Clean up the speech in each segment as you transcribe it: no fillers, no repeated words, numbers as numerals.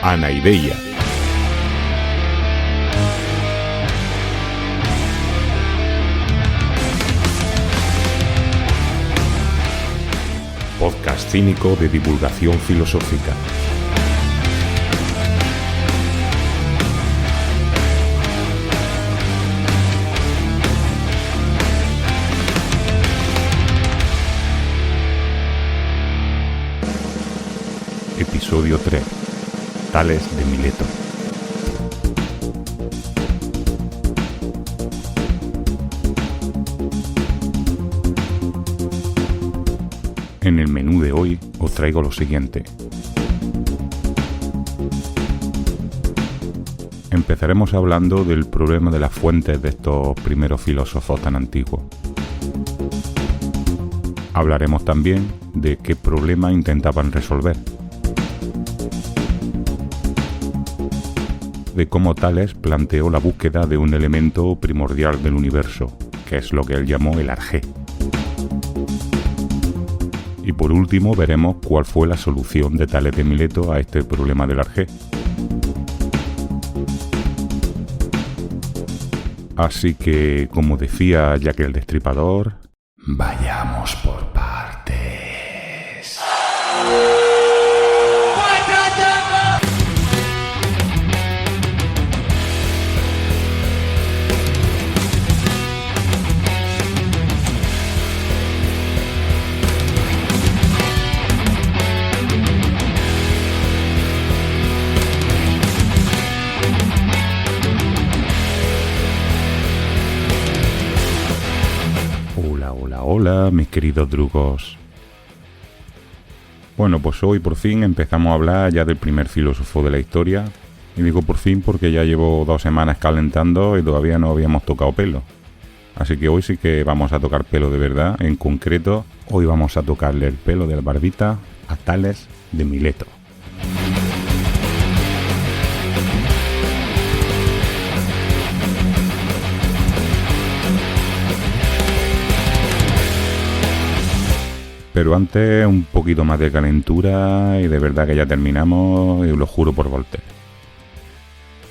Anaideia. Podcast cínico de divulgación filosófica. Episodio 3. Tales de Mileto. En el menú de hoy os traigo lo siguiente. Empezaremos hablando del problema de las fuentes de estos primeros filósofos tan antiguos. Hablaremos también de qué problema intentaban resolver, de cómo Tales planteó la búsqueda de un elemento primordial del universo, que es lo que él llamó el arjé. Y por último veremos cuál fue la solución de Tales de Mileto a este problema del arjé. Así que, como decía Jack el Destripador, vayamos por partes. Hola, mis queridos drugos. Bueno, pues hoy por fin empezamos a hablar ya del primer filósofo de la historia. Y digo por fin porque ya llevo 2 semanas calentando y todavía no habíamos tocado pelo. Así que hoy sí que vamos a tocar pelo de verdad. En concreto, hoy vamos a tocarle el pelo de la barbita a Tales de Mileto. Pero antes un poquito más de calentura y de verdad que ya terminamos, y os lo juro por Voltaire.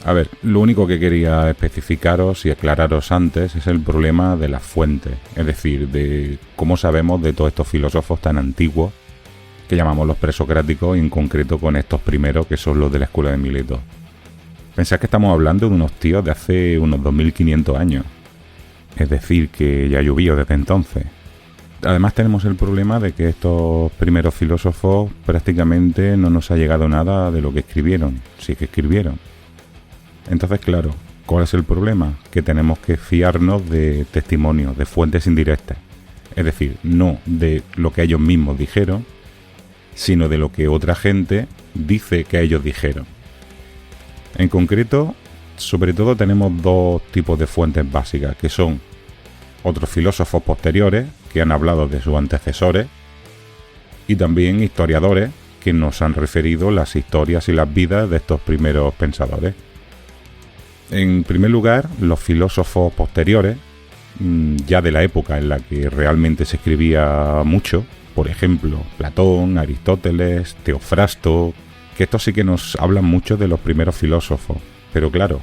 A ver, lo único que quería especificaros y aclararos antes es el problema de las fuentes, es decir, de cómo sabemos de todos estos filósofos tan antiguos que llamamos los presocráticos, y en concreto con estos primeros que son los de la escuela de Mileto. Pensad que estamos hablando de unos tíos de hace unos 2500 años, es decir, que ya llovió desde entonces. Además tenemos el problema de que estos primeros filósofos prácticamente no nos ha llegado nada de lo que escribieron, si es que escribieron. Entonces, claro, ¿cuál es el problema? Que tenemos que fiarnos de testimonios, de fuentes indirectas. Es decir, no de lo que ellos mismos dijeron, sino de lo que otra gente dice que ellos dijeron. En concreto, sobre todo tenemos 2 tipos de fuentes básicas, que son otros filósofos posteriores que han hablado de sus antecesores y también historiadores que nos han referido las historias y las vidas de estos primeros pensadores. En primer lugar, los filósofos posteriores, ya de la época en la que realmente se escribía mucho, por ejemplo, Platón, Aristóteles, Teofrasto, que estos sí que nos hablan mucho de los primeros filósofos. Pero claro,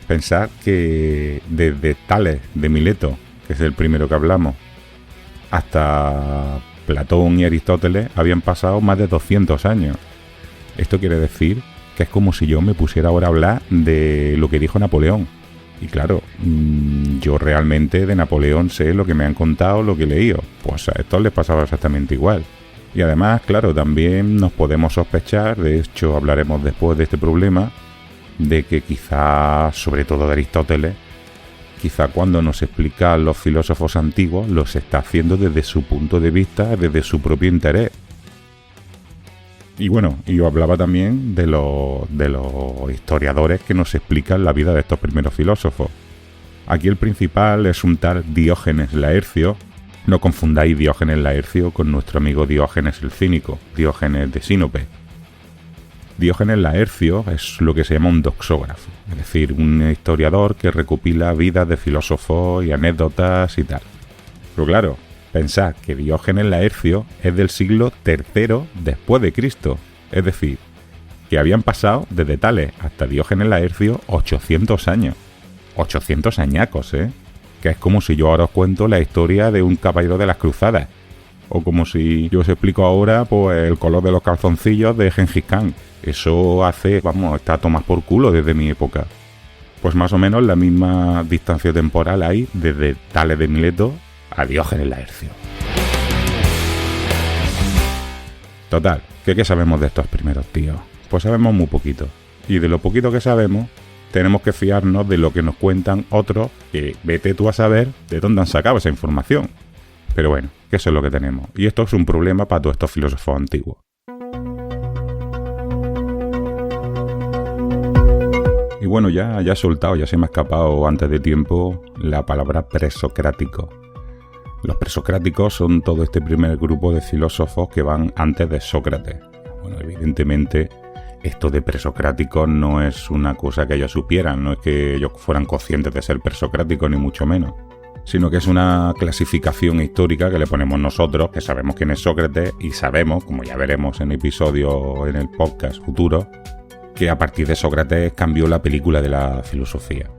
pensad que desde Tales de Mileto, que es el primero que hablamos, hasta Platón y Aristóteles habían pasado más de 200 años. Esto quiere decir que es como si yo me pusiera ahora a hablar de lo que dijo Napoleón. Y claro, yo realmente de Napoleón sé lo que me han contado, lo que he leído. Pues a estos les pasaba exactamente igual. Y además, claro, también nos podemos sospechar, de hecho hablaremos después de este problema, de que quizá, sobre todo de Aristóteles, quizá cuando nos explica a los filósofos antiguos los está haciendo desde su punto de vista, desde su propio interés. Y bueno, yo hablaba también de los historiadores que nos explican la vida de estos primeros filósofos. Aquí el principal es un tal Diógenes Laercio. No confundáis Diógenes Laercio con nuestro amigo Diógenes el Cínico, Diógenes de Sinope. Diógenes Laercio es lo que se llama un doxógrafo, es decir, un historiador que recopila vidas de filósofos y anécdotas y tal. Pero claro, pensad que Diógenes Laercio es del siglo III después de Cristo, es decir, que habían pasado desde Tales hasta Diógenes Laercio 800 años. 800 añacos, ¿eh? Que es como si yo ahora os cuento la historia de un caballero de las cruzadas. O como si yo os explico ahora, pues, el color de los calzoncillos de Gengis Khan. Eso hace, está a tomar por culo desde mi época. Pues más o menos la misma distancia temporal hay desde Tales de Mileto a Diógenes Laercio. Total, ¿qué sabemos de estos primeros tíos? Pues sabemos muy poquito. Y de lo poquito que sabemos, tenemos que fiarnos de lo que nos cuentan otros, que vete tú a saber de dónde han sacado esa información. Pero bueno, que eso es lo que tenemos. Y esto es un problema para todos estos filósofos antiguos. Y bueno, ya he soltado, ya se me ha escapado antes de tiempo la palabra presocrático. Los presocráticos son todo este primer grupo de filósofos que van antes de Sócrates. Bueno, evidentemente esto de presocráticos no es una cosa que ellos supieran, no es que ellos fueran conscientes de ser presocráticos ni mucho menos, sino que es una clasificación histórica que le ponemos nosotros, que sabemos quién es Sócrates y sabemos, como ya veremos en episodios en el podcast futuro, que a partir de Sócrates cambió la película de la filosofía.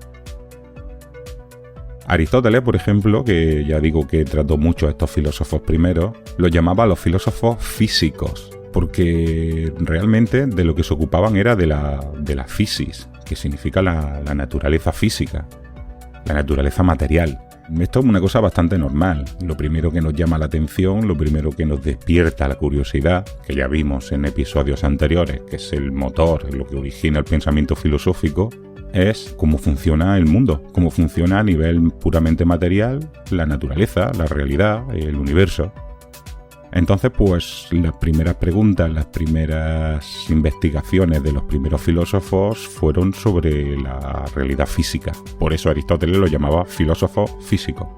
Aristóteles, por ejemplo, que ya digo que trató mucho a estos filósofos primeros, los llamaba los filósofos físicos, porque realmente de lo que se ocupaban era de la physis, que significa la naturaleza física, la naturaleza material. Esto es una cosa bastante normal. Lo primero que nos llama la atención, lo primero que nos despierta la curiosidad, que ya vimos en episodios anteriores, que es el motor, lo que origina el pensamiento filosófico, es cómo funciona el mundo, cómo funciona a nivel puramente material, la naturaleza, la realidad, el universo. Entonces, pues las primeras preguntas, las primeras investigaciones de los primeros filósofos fueron sobre la realidad física. Por eso Aristóteles lo llamaba filósofo físico.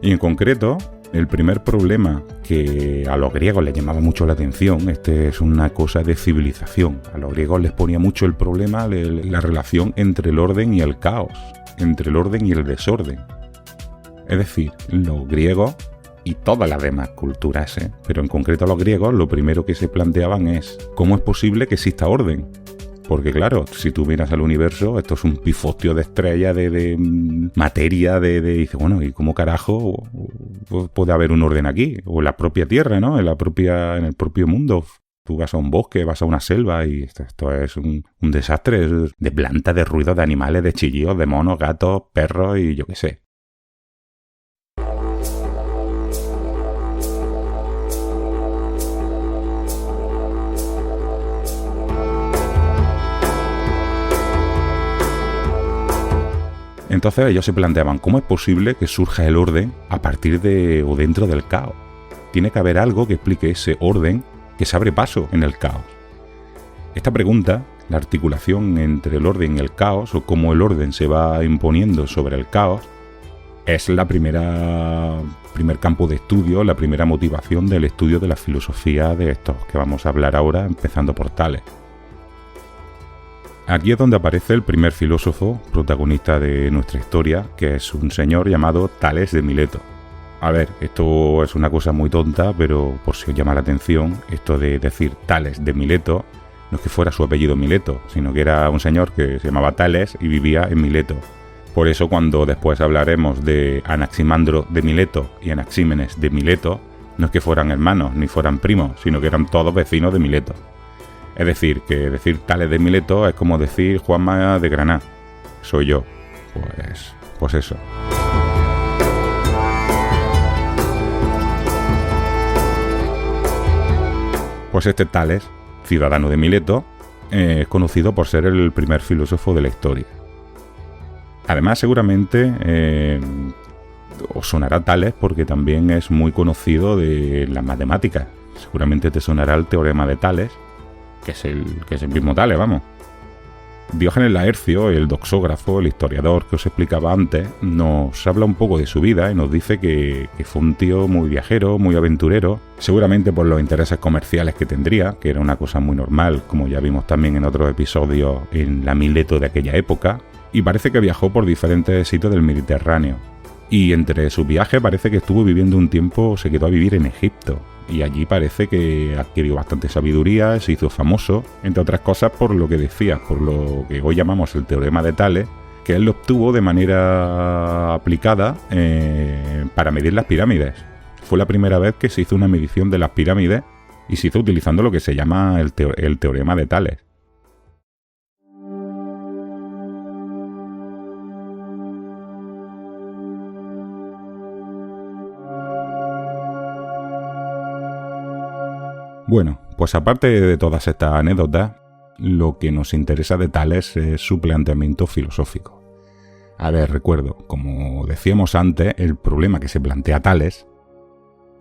Y en concreto, el primer problema que a los griegos les llamaba mucho la atención, es una cosa de civilización. A los griegos les ponía mucho el problema la relación entre el orden y el caos, entre el orden y el desorden. Es decir, los griegos y todas las demás culturas, pero en concreto los griegos, lo primero que se planteaban es ¿cómo es posible que exista orden? Porque claro, si tú miras al universo, esto es un pifostio de estrellas, de materia, dices, bueno, ¿y cómo carajo puede haber un orden aquí? O en la propia Tierra, ¿no? En el propio mundo. Tú vas a un bosque, vas a una selva y esto es un desastre de plantas, de ruidos, de animales, de chillidos, de monos, gatos, perros y yo qué sé. Entonces ellos se planteaban, ¿cómo es posible que surja el orden a partir de o dentro del caos? Tiene que haber algo que explique ese orden que se abre paso en el caos. Esta pregunta, la articulación entre el orden y el caos, o cómo el orden se va imponiendo sobre el caos, es la primer campo de estudio, la primera motivación del estudio de la filosofía de estos que vamos a hablar ahora, empezando por Tales. Aquí es donde aparece el primer filósofo protagonista de nuestra historia, que es un señor llamado Tales de Mileto. A ver, esto es una cosa muy tonta, pero por si os llama la atención, esto de decir Tales de Mileto, no es que fuera su apellido Mileto, sino que era un señor que se llamaba Tales y vivía en Mileto. Por eso cuando después hablaremos de Anaximandro de Mileto y Anaxímenes de Mileto, no es que fueran hermanos ni fueran primos, sino que eran todos vecinos de Mileto. Es decir, que decir Tales de Mileto es como decir Juanma de Granada. Soy yo. Pues eso. Pues este Tales, ciudadano de Mileto, es conocido por ser el primer filósofo de la historia. Además, seguramente os sonará Tales porque también es muy conocido de las matemáticas. Seguramente te sonará el teorema de Tales, que es el mismo Tales, vamos. Diógenes Laercio, el doxógrafo, el historiador que os explicaba antes, nos habla un poco de su vida y nos dice que fue un tío muy viajero, muy aventurero, seguramente por los intereses comerciales que tendría, que era una cosa muy normal, como ya vimos también en otros episodios en la Mileto de aquella época, y parece que viajó por diferentes sitios del Mediterráneo. Y entre sus viajes parece que estuvo viviendo un tiempo, se quedó a vivir en Egipto. Y allí parece que adquirió bastante sabiduría, se hizo famoso, entre otras cosas por lo que decía, por lo que hoy llamamos el teorema de Tales, que él lo obtuvo de manera aplicada para medir las pirámides. Fue la primera vez que se hizo una medición de las pirámides y se hizo utilizando lo que se llama el teorema de Tales. Bueno, pues aparte de todas estas anécdotas, lo que nos interesa de Tales es su planteamiento filosófico. A ver, recuerdo, como decíamos antes, el problema que se plantea Tales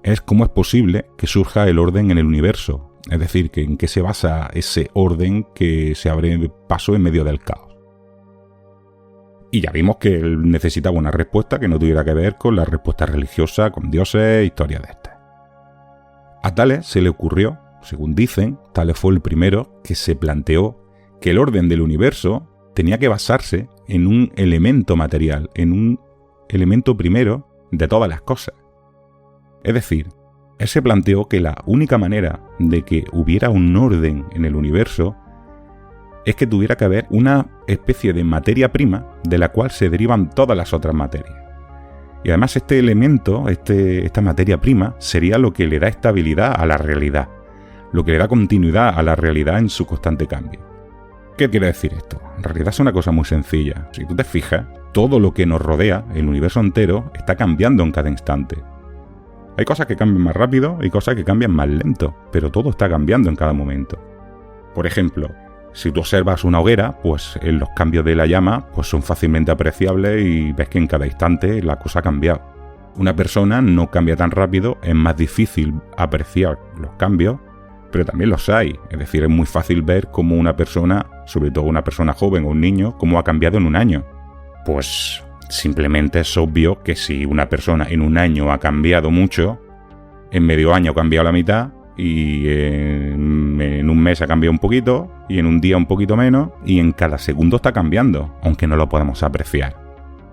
es cómo es posible que surja el orden en el universo, es decir, que en qué se basa ese orden que se abre paso en medio del caos. Y ya vimos que él necesitaba una respuesta que no tuviera que ver con la respuesta religiosa, con dioses, historias de estas. A Tales se le ocurrió, según dicen, Tales fue el primero que se planteó que el orden del universo tenía que basarse en un elemento material, en un elemento primero de todas las cosas. Es decir, él se planteó que la única manera de que hubiera un orden en el universo es que tuviera que haber una especie de materia prima de la cual se derivan todas las otras materias. Y además este elemento, esta materia prima, sería lo que le da estabilidad a la realidad, lo que le da continuidad a la realidad en su constante cambio. ¿Qué quiere decir esto? En realidad es una cosa muy sencilla. Si tú te fijas, todo lo que nos rodea, el universo entero, está cambiando en cada instante. Hay cosas que cambian más rápido y cosas que cambian más lento, pero todo está cambiando en cada momento. Por ejemplo, si tú observas una hoguera, pues los cambios de la llama pues son fácilmente apreciables y ves que en cada instante la cosa ha cambiado. Una persona no cambia tan rápido, es más difícil apreciar los cambios, pero también los hay. Es decir, es muy fácil ver cómo una persona, sobre todo una persona joven o un niño, cómo ha cambiado en un año. Pues simplemente es obvio que si una persona en un año ha cambiado mucho, en medio año ha cambiado la mitad, y en un mes ha cambiado un poquito, y en un día un poquito menos, y en cada segundo está cambiando, aunque no lo podamos apreciar.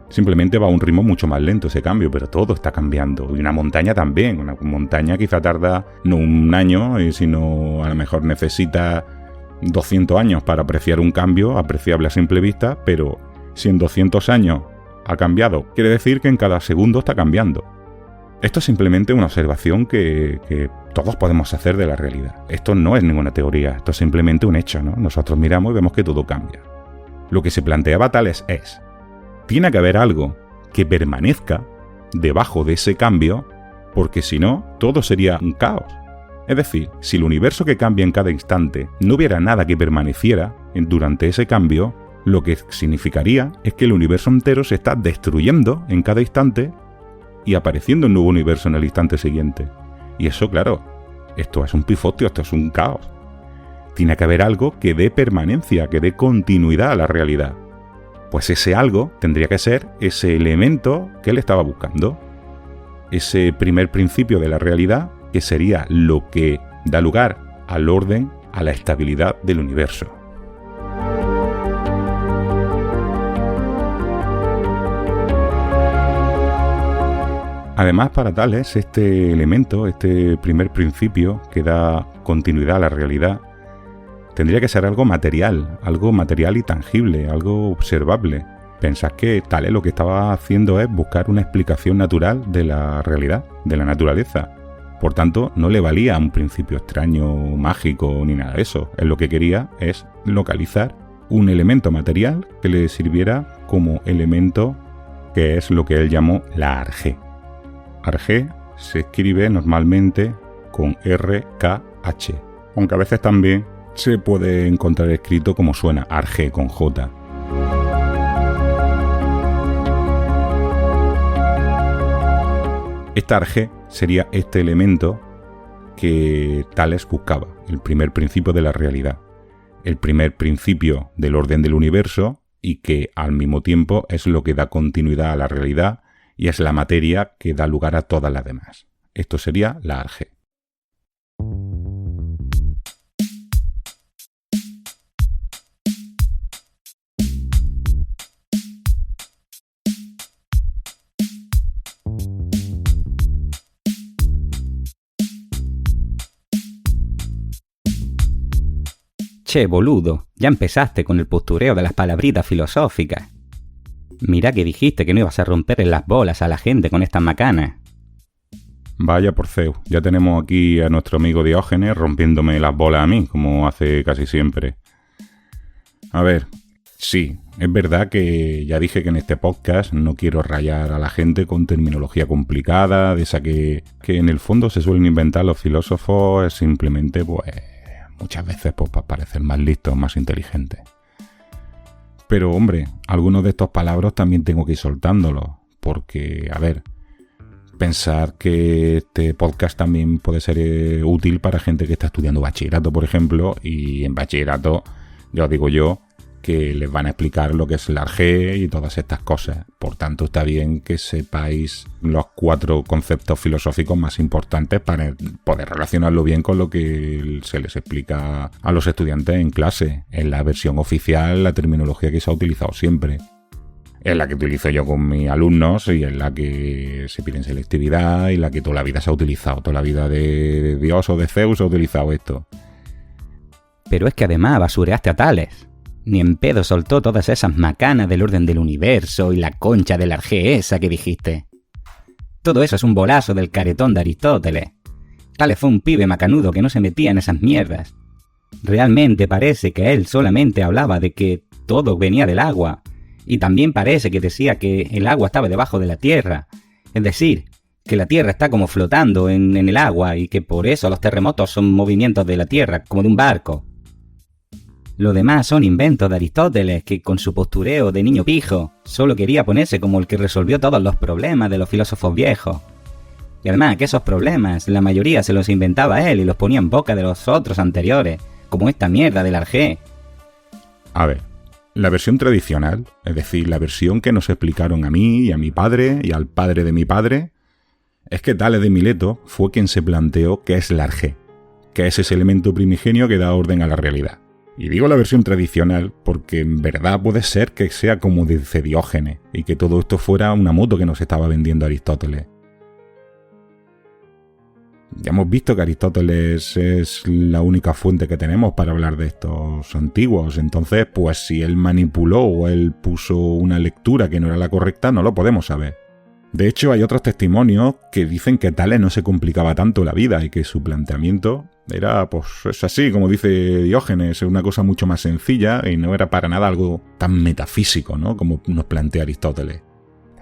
Simplemente va a un ritmo mucho más lento ese cambio, pero todo está cambiando. Y una montaña también. Una montaña quizá tarda no un año, sino a lo mejor necesita 200 años para apreciar un cambio apreciable a simple vista, pero si en 200 años ha cambiado, quiere decir que en cada segundo está cambiando. Esto es simplemente una observación que todos podemos hacer de la realidad. Esto no es ninguna teoría, esto es simplemente un hecho, ¿no? Nosotros miramos y vemos que todo cambia. Lo que se planteaba Tales es: tiene que haber algo que permanezca debajo de ese cambio, porque si no, todo sería un caos. Es decir, si el universo que cambia en cada instante no hubiera nada que permaneciera durante ese cambio, lo que significaría es que el universo entero se está destruyendo en cada instante y apareciendo un nuevo universo en el instante siguiente. Y eso, claro, esto es un pifostio, esto es un caos. Tiene que haber algo que dé permanencia, que dé continuidad a la realidad. Pues ese algo tendría que ser ese elemento que él estaba buscando. Ese primer principio de la realidad, que sería lo que da lugar al orden, a la estabilidad del universo. Además, para Tales, este elemento, este primer principio que da continuidad a la realidad, tendría que ser algo material y tangible, algo observable. Pensad que Tales lo que estaba haciendo es buscar una explicación natural de la realidad, de la naturaleza. Por tanto, no le valía un principio extraño, mágico, ni nada de eso. Él lo que quería es localizar un elemento material que le sirviera como elemento, que es lo que él llamó la arjé. Arjé se escribe normalmente con RKH, aunque a veces también se puede encontrar escrito como suena, arjé con J. Esta arjé sería este elemento que Tales buscaba, el primer principio de la realidad, el primer principio del orden del universo y que al mismo tiempo es lo que da continuidad a la realidad y es la materia que da lugar a todas las demás. Esto sería la arjé. Che, boludo, ya empezaste con el postureo de las palabritas filosóficas. Mirá que dijiste que no ibas a romperle las bolas a la gente con estas macanas. Vaya por Zeus, ya tenemos aquí a nuestro amigo Diógenes rompiéndome las bolas a mí, como hace casi siempre. A ver, sí, es verdad que ya dije que en este podcast no quiero rayar a la gente con terminología complicada, de esa que en el fondo se suelen inventar los filósofos simplemente, pues, muchas veces pues, para parecer más listos, más inteligentes. Pero, hombre, algunos de estos palabras también tengo que ir soltándolos, porque, a ver, pensar que este podcast también puede ser útil para gente que está estudiando bachillerato, por ejemplo, y en bachillerato, ya os digo yo, que les van a explicar lo que es el arjé y todas estas cosas. Por tanto, está bien que sepáis los 4 conceptos filosóficos más importantes para poder relacionarlo bien con lo que se les explica a los estudiantes en clase. En la versión oficial, la terminología que se ha utilizado siempre. Es la que utilizo yo con mis alumnos y es la que se pide en selectividad y la que toda la vida se ha utilizado. Toda la vida de Dios o de Zeus se ha utilizado esto. Pero es que además basureaste a Tales. Ni en pedo soltó todas esas macanas del orden del universo y la concha de la arjé esa que dijiste. Todo eso es un bolazo del caretón de Aristóteles. Tales fue un pibe macanudo que no se metía en esas mierdas. Realmente parece que él solamente hablaba de que todo venía del agua. Y también parece que decía que el agua estaba debajo de la tierra. Es decir, que la tierra está como flotando en el agua y que por eso los terremotos son movimientos de la tierra, como de un barco. Lo demás son inventos de Aristóteles, que con su postureo de niño pijo solo quería ponerse como el que resolvió todos los problemas de los filósofos viejos. Y además que esos problemas, la mayoría se los inventaba él y los ponía en boca de los otros anteriores, como esta mierda del arjé. A ver, la versión tradicional, es decir, la versión que nos explicaron a mí y a mi padre y al padre de mi padre, es que Tales de Mileto fue quien se planteó qué es el arjé, que es ese elemento primigenio que da orden a la realidad. Y digo la versión tradicional porque en verdad puede ser que sea como dice Diógenes y que todo esto fuera una moto que nos estaba vendiendo Aristóteles. Ya hemos visto que Aristóteles es la única fuente que tenemos para hablar de estos antiguos, entonces pues si él manipuló o él puso una lectura que no era la correcta no lo podemos saber. De hecho hay otros testimonios que dicen que Tales no se complicaba tanto la vida y que su planteamiento era, pues, es así, como dice Diógenes, una cosa mucho más sencilla y no era para nada algo tan metafísico, ¿no? Como nos plantea Aristóteles.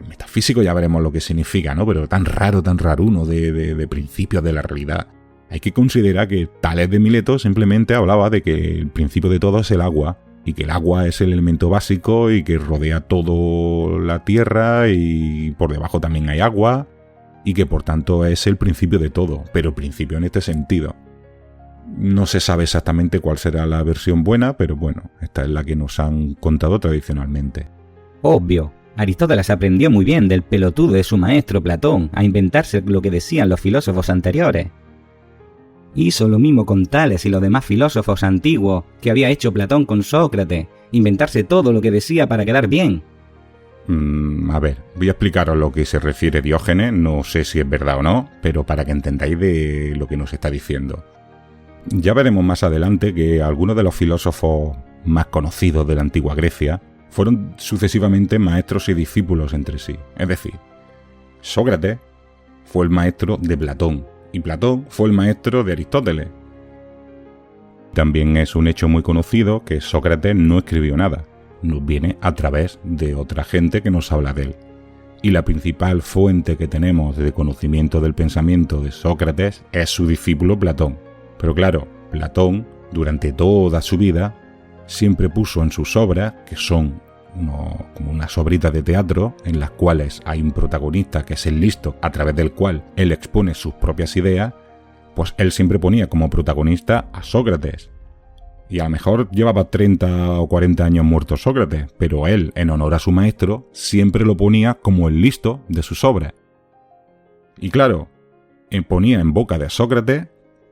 Metafísico ya veremos lo que significa, ¿no? Pero tan raro uno de principios de la realidad. Hay que considerar que Tales de Mileto simplemente hablaba de que el principio de todo es el agua y que el agua es el elemento básico y que rodea toda la tierra y por debajo también hay agua y que por tanto es el principio de todo, pero principio en este sentido. No se sabe exactamente cuál será la versión buena, pero bueno, esta es la que nos han contado tradicionalmente. Obvio, Aristóteles aprendió muy bien del pelotudo de su maestro Platón a inventarse lo que decían los filósofos anteriores. Hizo lo mismo con Tales y los demás filósofos antiguos que había hecho Platón con Sócrates, inventarse todo lo que decía para quedar bien. A ver, voy a explicaros lo que se refiere Diógenes, no sé si es verdad o no, pero para que entendáis de lo que nos está diciendo. Ya veremos más adelante que algunos de los filósofos más conocidos de la antigua Grecia fueron sucesivamente maestros y discípulos entre sí. Es decir, Sócrates fue el maestro de Platón y Platón fue el maestro de Aristóteles. También es un hecho muy conocido que Sócrates no escribió nada, nos viene a través de otra gente que nos habla de él. Y la principal fuente que tenemos de conocimiento del pensamiento de Sócrates es su discípulo Platón. Pero claro, Platón, durante toda su vida, siempre puso en sus obras, que son como unas obritas de teatro, en las cuales hay un protagonista que es el listo, a través del cual él expone sus propias ideas, pues él siempre ponía como protagonista a Sócrates. Y a lo mejor llevaba 30 o 40 años muerto Sócrates, pero él, en honor a su maestro, siempre lo ponía como el listo de sus obras. Y claro, ponía en boca de Sócrates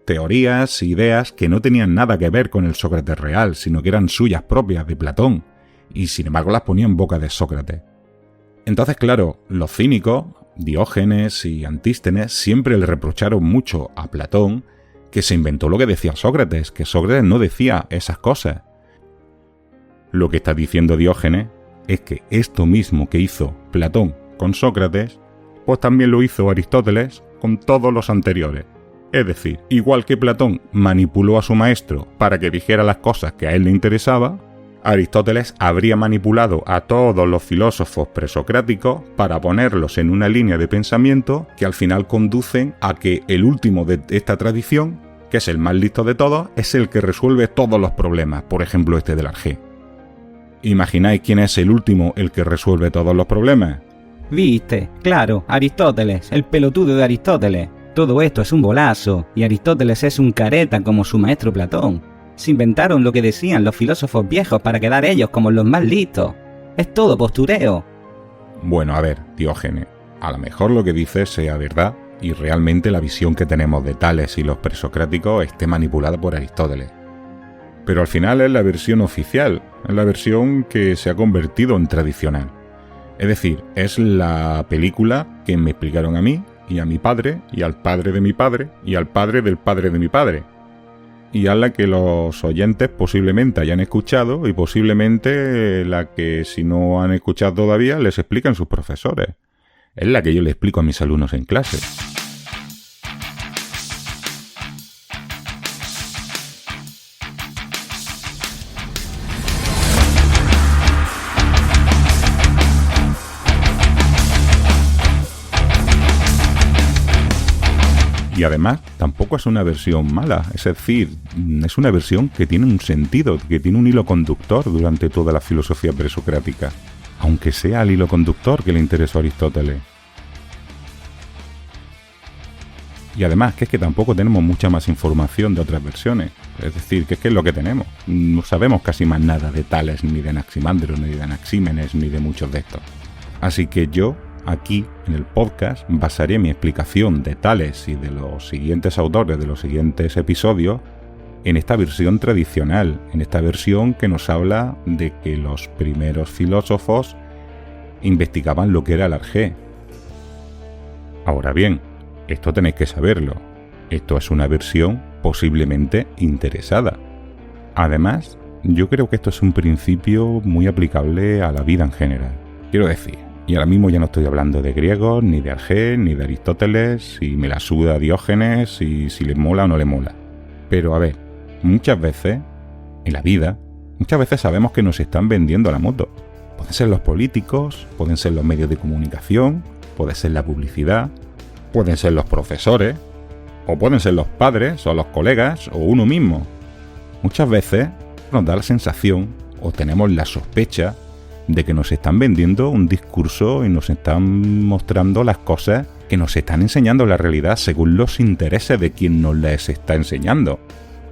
teorías e ideas que no tenían nada que ver con el Sócrates real, sino que eran suyas propias, de Platón, y sin embargo las ponía en boca de Sócrates. Entonces, claro, los cínicos, Diógenes y Antístenes, siempre le reprocharon mucho a Platón que se inventó lo que decía Sócrates, que Sócrates no decía esas cosas. Lo que está diciendo Diógenes es que esto mismo que hizo Platón con Sócrates, pues también lo hizo Aristóteles con todos los anteriores. Es decir, igual que Platón manipuló a su maestro para que dijera las cosas que a él le interesaba, Aristóteles habría manipulado a todos los filósofos presocráticos para ponerlos en una línea de pensamiento que al final conducen a que el último de esta tradición, que es el más listo de todos, es el que resuelve todos los problemas, por ejemplo este del Arjé. ¿Imagináis quién es el último, el que resuelve todos los problemas? Viste, claro, Aristóteles, el pelotudo de Aristóteles. Todo esto es un bolazo, y Aristóteles es un careta como su maestro Platón. Se inventaron lo que decían los filósofos viejos para quedar ellos como los más listos. Es todo postureo. Bueno, a ver, Diógenes, a lo mejor lo que dices sea verdad y realmente la visión que tenemos de Tales y los presocráticos esté manipulada por Aristóteles. Pero al final es la versión oficial, es la versión que se ha convertido en tradicional. Es decir, es la película que me explicaron a mí y a mi padre y al padre de mi padre y al padre del padre de mi padre. Y a la que los oyentes posiblemente hayan escuchado y posiblemente la que si no han escuchado todavía les explican sus profesores. Es la que yo le explico a mis alumnos en clase. Y además, tampoco es una versión mala, es decir, es una versión que tiene un sentido, que tiene un hilo conductor durante toda la filosofía presocrática, aunque sea el hilo conductor que le interesó a Aristóteles. Y además, que es que tampoco tenemos mucha más información de otras versiones, es decir, que es lo que tenemos. No sabemos casi más nada de Tales, ni de Anaximandro, ni de Anaxímenes, ni de muchos de estos. Así que yo, aquí, en el podcast, basaré mi explicación de Tales y de los siguientes autores de los siguientes episodios en esta versión tradicional, en esta versión que nos habla de que los primeros filósofos investigaban lo que era el Arjé. Ahora bien, esto tenéis que saberlo, esto es una versión posiblemente interesada. Además, yo creo que esto es un principio muy aplicable a la vida en general. Quiero decir, y ahora mismo ya no estoy hablando de griegos, ni de Arjé, ni de Aristóteles, si me la suda Diógenes, y si le mola o no le mola. Pero a ver, muchas veces, en la vida, muchas veces sabemos que nos están vendiendo la moto. Pueden ser los políticos, pueden ser los medios de comunicación, puede ser la publicidad, pueden ser los profesores, o pueden ser los padres, o los colegas, o uno mismo. Muchas veces nos da la sensación, o tenemos la sospecha, de que nos están vendiendo un discurso y nos están mostrando las cosas que nos están enseñando la realidad según los intereses de quien nos les está enseñando.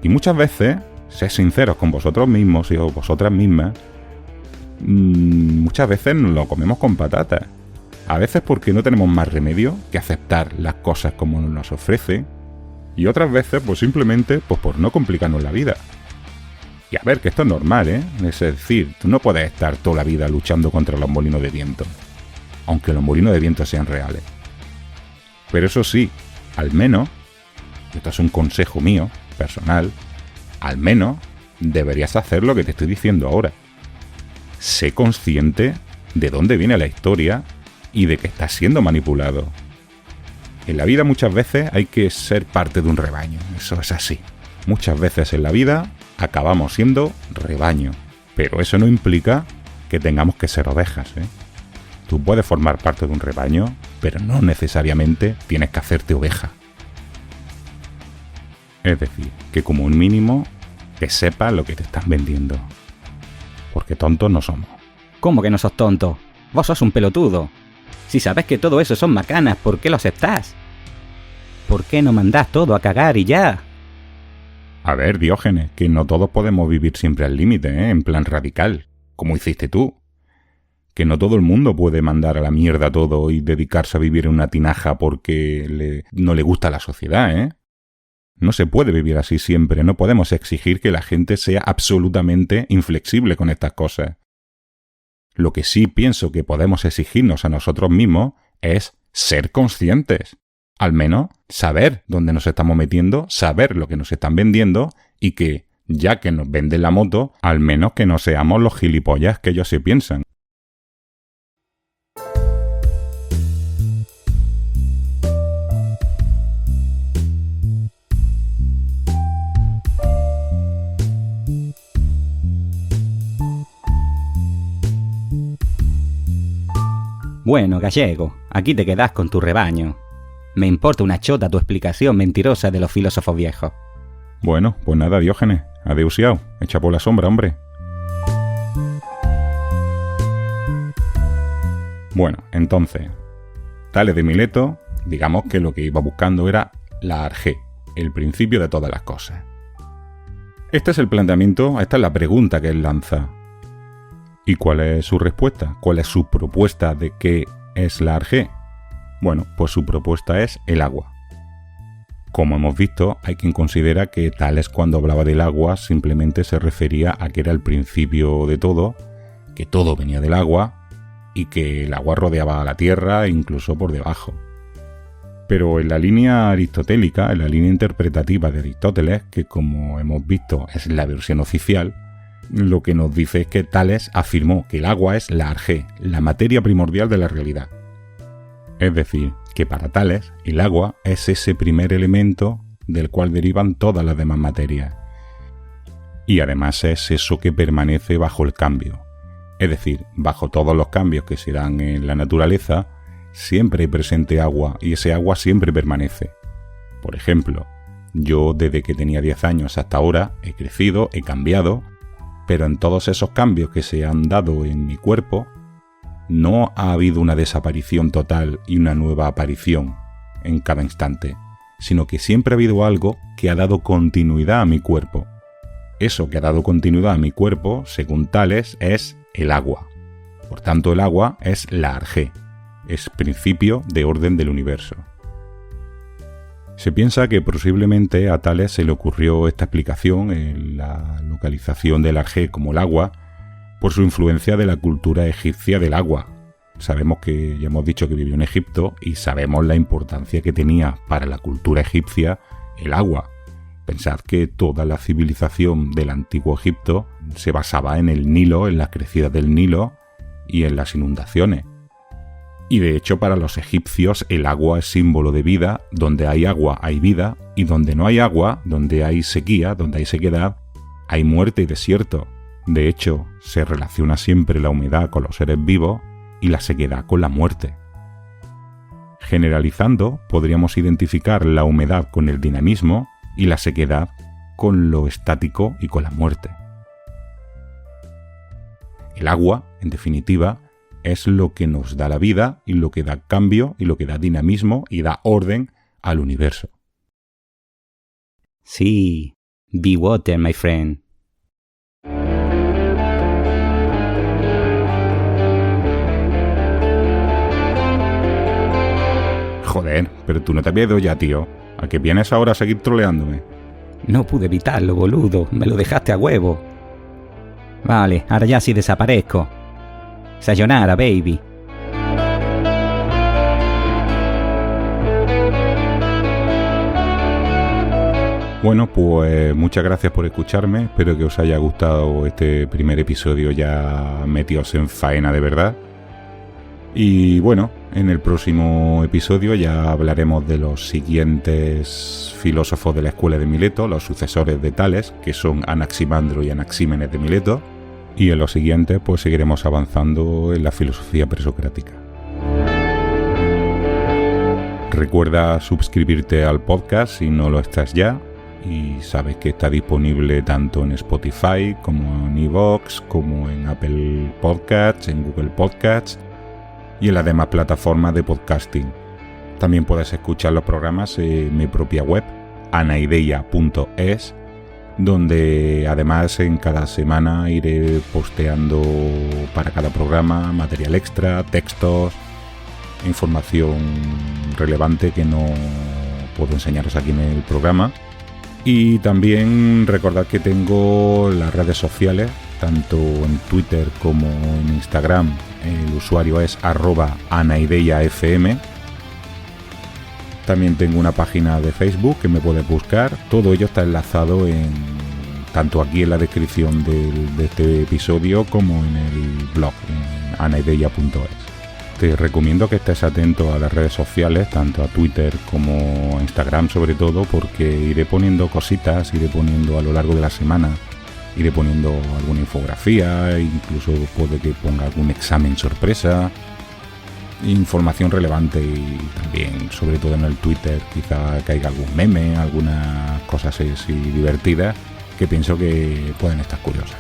Y muchas veces, sed sinceros con vosotros mismos y vosotras mismas, muchas veces nos lo comemos con patatas. A veces porque no tenemos más remedio que aceptar las cosas como nos ofrece, y otras veces pues simplemente pues por no complicarnos la vida. Y a ver, que esto es normal, ¿eh? Es decir, tú no puedes estar toda la vida luchando contra los molinos de viento, aunque los molinos de viento sean reales. Pero eso sí, al menos, esto es un consejo mío, personal, al menos deberías hacer lo que te estoy diciendo ahora. Sé consciente de dónde viene la historia y de que estás siendo manipulado. En la vida muchas veces hay que ser parte de un rebaño, eso es así. Muchas veces en la vida acabamos siendo rebaño, pero eso no implica que tengamos que ser ovejas, ¿eh? Tú puedes formar parte de un rebaño, pero no necesariamente tienes que hacerte oveja. Es decir, que como un mínimo que sepas lo que te están vendiendo, porque tontos no somos. ¿Cómo que no sos tonto? Vos sos un pelotudo. Si sabes que todo eso son macanas, ¿por qué lo aceptás? ¿Por qué no mandás todo a cagar y ya? A ver, Diógenes, que no todos podemos vivir siempre al límite, ¿eh? En plan radical, como hiciste tú. Que no todo el mundo puede mandar a la mierda todo y dedicarse a vivir en una tinaja porque no le gusta la sociedad, ¿eh? No se puede vivir así siempre, no podemos exigir que la gente sea absolutamente inflexible con estas cosas. Lo que sí pienso que podemos exigirnos a nosotros mismos es ser conscientes. Al menos saber dónde nos estamos metiendo, saber lo que nos están vendiendo y que, ya que nos venden la moto, al menos que no seamos los gilipollas que ellos se piensan. Bueno, gallego, aquí te quedas con tu rebaño. Me importa una chota tu explicación mentirosa de los filósofos viejos. Bueno, pues nada, Diógenes. Adeusiao. Echa por la sombra, hombre. Bueno, entonces, Tales de Mileto, digamos que lo que iba buscando era la arjé, el principio de todas las cosas. Este es el planteamiento, esta es la pregunta que él lanza. ¿Y cuál es su respuesta? ¿Cuál es su propuesta de qué es la arjé? Bueno, pues su propuesta es el agua. Como hemos visto, hay quien considera que Tales, cuando hablaba del agua, simplemente se refería a que era el principio de todo, que todo venía del agua y que el agua rodeaba a la tierra incluso por debajo. Pero en la línea aristotélica, en la línea interpretativa de Aristóteles, que como hemos visto es la versión oficial, lo que nos dice es que Tales afirmó que el agua es la arjé, la materia primordial de la realidad. Es decir, que para Tales el agua es ese primer elemento del cual derivan todas las demás materias. Y además es eso que permanece bajo el cambio. Es decir, bajo todos los cambios que se dan en la naturaleza, siempre hay presente agua y ese agua siempre permanece. Por ejemplo, yo desde que tenía 10 años hasta ahora he crecido, he cambiado, pero en todos esos cambios que se han dado en mi cuerpo, no ha habido una desaparición total y una nueva aparición en cada instante, sino que siempre ha habido algo que ha dado continuidad a mi cuerpo. Eso que ha dado continuidad a mi cuerpo, según Tales, es el agua. Por tanto, el agua es la arjé, es principio de orden del universo. Se piensa que posiblemente a Tales se le ocurrió esta explicación en la localización del arjé como el agua por su influencia de la cultura egipcia del agua. Sabemos que ya hemos dicho que vivió en Egipto y sabemos la importancia que tenía para la cultura egipcia el agua. Pensad que toda la civilización del antiguo Egipto se basaba en el Nilo, en las crecidas del Nilo y en las inundaciones. Y de hecho para los egipcios el agua es símbolo de vida, donde hay agua hay vida, y donde no hay agua, donde hay sequía, donde hay sequedad, hay muerte y desierto. De hecho, se relaciona siempre la humedad con los seres vivos y la sequedad con la muerte. Generalizando, podríamos identificar la humedad con el dinamismo y la sequedad con lo estático y con la muerte. El agua, en definitiva, es lo que nos da la vida y lo que da cambio y lo que da dinamismo y da orden al universo. Sí, be water, my friend. Joder, pero tú no te habías ido ya, tío. ¿A qué vienes ahora a seguir troleándome? No pude evitarlo, boludo. Me lo dejaste a huevo. Vale, ahora ya sí desaparezco. Sayonara, baby. Bueno, pues muchas gracias por escucharme. Espero que os haya gustado este primer episodio ya metidos en faena de verdad. Y bueno, en el próximo episodio ya hablaremos de los siguientes filósofos de la escuela de Mileto, los sucesores de Tales, que son Anaximandro y Anaxímenes de Mileto. Y en los siguientes pues seguiremos avanzando en la filosofía presocrática. Recuerda suscribirte al podcast si no lo estás ya. Y sabes que está disponible tanto en Spotify como en iVoox, como en Apple Podcasts, en Google Podcasts y en las demás plataformas de podcasting. También puedes escuchar los programas en mi propia web, anaideia.es, donde además en cada semana iré posteando para cada programa material extra, textos, información relevante que no puedo enseñaros aquí en el programa. Y también recordad que tengo las redes sociales, tanto en Twitter como en Instagram. El usuario es @anaideiafm. También tengo una página de Facebook que me puedes buscar. Todo ello está enlazado tanto aquí en la descripción de este episodio como en el blog, en anaideia.es. Te recomiendo que estés atento a las redes sociales, tanto a Twitter como a Instagram sobre todo, porque iré poniendo cositas, iré poniendo a lo largo de la semana, iré poniendo alguna infografía, incluso puede que ponga algún examen sorpresa, información relevante, y también, sobre todo en el Twitter, quizá caiga algún meme, algunas cosas así divertidas que pienso que pueden estar curiosas.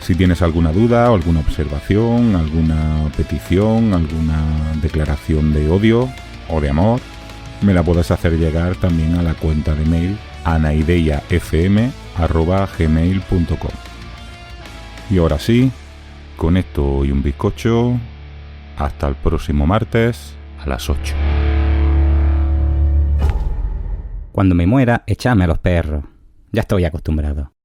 Si tienes alguna duda o alguna observación, alguna petición, alguna declaración de odio o de amor, me la puedes hacer llegar también a la cuenta de mail anaideiafm@gmail.com. Y ahora sí, con esto y un bizcocho, hasta el próximo martes a las 8. Cuando me muera, échame a los perros. Ya estoy acostumbrado.